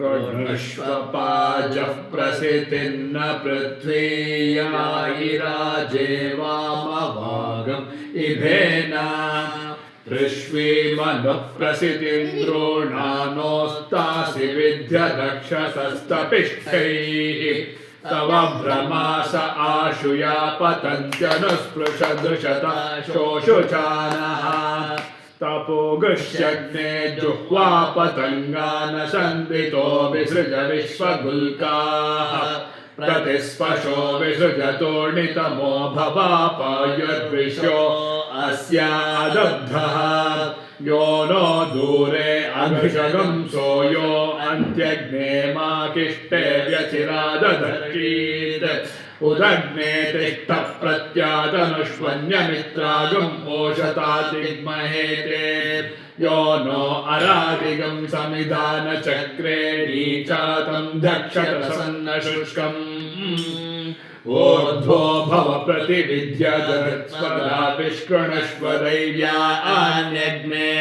कृष्णश्वपाजः प्रसितिर्न पृथ्वीयायिराजे वामभागम् even ऋष्वीमनुः प्रसितिन्द्रोणानोस्तासि विद्यदक्षसस्तपिष्ठैः तव भ्रमास आशुया पतन्त्यनुस्पृशदृशता शोषुचानः तपोगुष्यग्ने जुह्वा पतङ्गान सन्दितो विसृज विश्वगुल्काः प्रतिस्पशो विसृजतोर्णितमो भवापायुर्विश्यो अस्यादब्धः यो नो दूरे अभिषगं सोयो अन्त्यग्ने माकिष्टे व्यचिरादधर्षीत् उदग्ने तिष्ठ प्रत्यादनुष्वन्यमित्रागम् ओषतादिग्महेते यो नो अरादिगं समिधानचक्रे नीचातं धक्षतसन्न शुष्कम् ऊर्ध्वो भव प्रतिविद्यधृत्स्वदा विष्कृणश्व दैव्या अन्यग्ने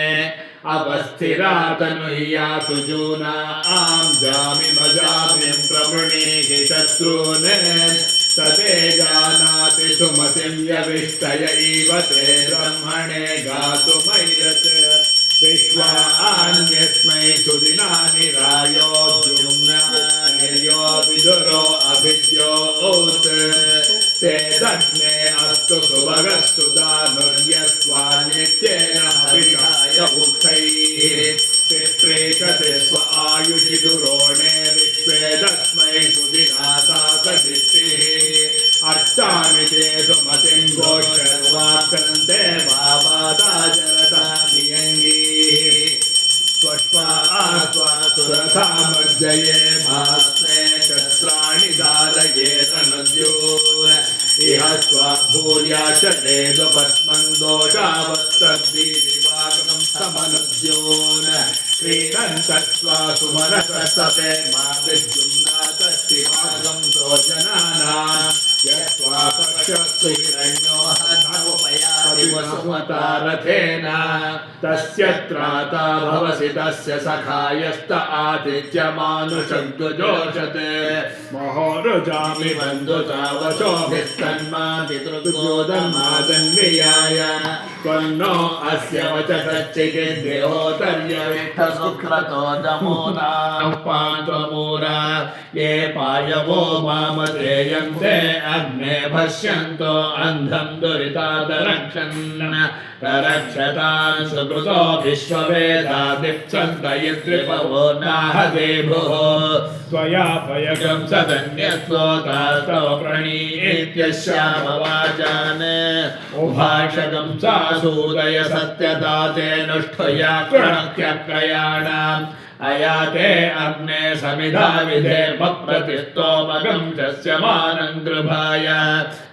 अवस्थिरातनुह्यातु जूना आं जामिमजामिं प्रवृणीहि शत्रून् सते जानाति सुमतिं यविष्टय इव ते ब्रह्मणे गातुमय्यत् विश्वा अन्यस्मै सुदिनानि रायो जुम्नायो विदुरो अभिद्योत् ते दग्ने अस्तु सुभगस्तु दानुर्यस्वा नित्येन हविषाय उक्थैः पित्रेषते स्व आयुषि दुरोणे विश्वे तस्मै सुदिनाथा सदिष्टिः अर्चामि ते सुमतिं घोषर्वाक्षन्ते भावाता जलता नियङ्गीः स्वश्वासुरथामर्जये भास्मे शस्त्राणि धारयेत नद्योः इह स्वभूर्या च देवपद्मन् दोषावस्तद्दिवागं समनद्योन् क्रीडन्तस्त्वा सुमनसते मा विद्युन्नातस्तिवागं सोजनानां यस्त्वा पक्षस्तु हिरण्यो हतारथेन तस्य त्राता भवसि तस्य सखायस्त आदित्यमानुषग्जुजोषते महोरुजामि बन्धुतावशोभिस्तन्मा पितृगोदमादन्वियाय त्वन्नो अस्य वचतच्चिकिद्देहोतर्यविष्ठसुक्रतो दमोनापान्त्वमूरा ये पायवो मामधेयन्ते अग्ने भष्यन्तो अन्धं दुरितादरक्षन् रक्षतान् सुकृतो विश्ववेदा दीप्सन्त यद्रिपवो नाहदेभुः त्वया भयगं सदन्यस्वोतास्तव प्रणीत्यश्यामवाचान् उभाषगं सासूदय सत्यता तेनुष्ठया कृणक्यप्रयाणाम् अयाते अग्ने समिधा विधे मप्रतिस्तोमगं शस्यमानं गृभाय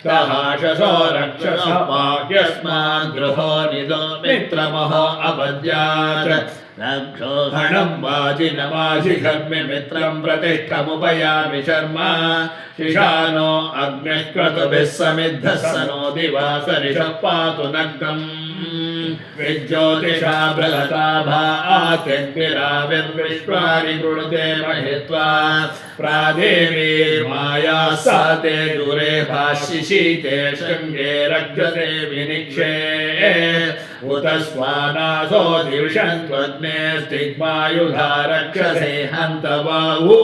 सहाशसो रक्षसमाह्यस्मान् गृहो निदो मित्रमहो अपद्यात् रक्षोहणं वाजिनमाजिघर्मि मित्रं प्रतिष्ठमुपयामि शर्मा शिशानो अग्निः क्रतुभिः समिद्धः स नो दिवासरिषः पातु नग्नम् विज्योतिषा बृहता भातिर्विश्वानि गृणुते महित्वा प्रादेवीर्माया सा ते दूरे भाष्यशीते शृङ्गे रक्षते विनिक्षे उत स्वानासो दिविषन्त्वग्ने स्तिग्मायुधा रक्षसे हन्तवाऊ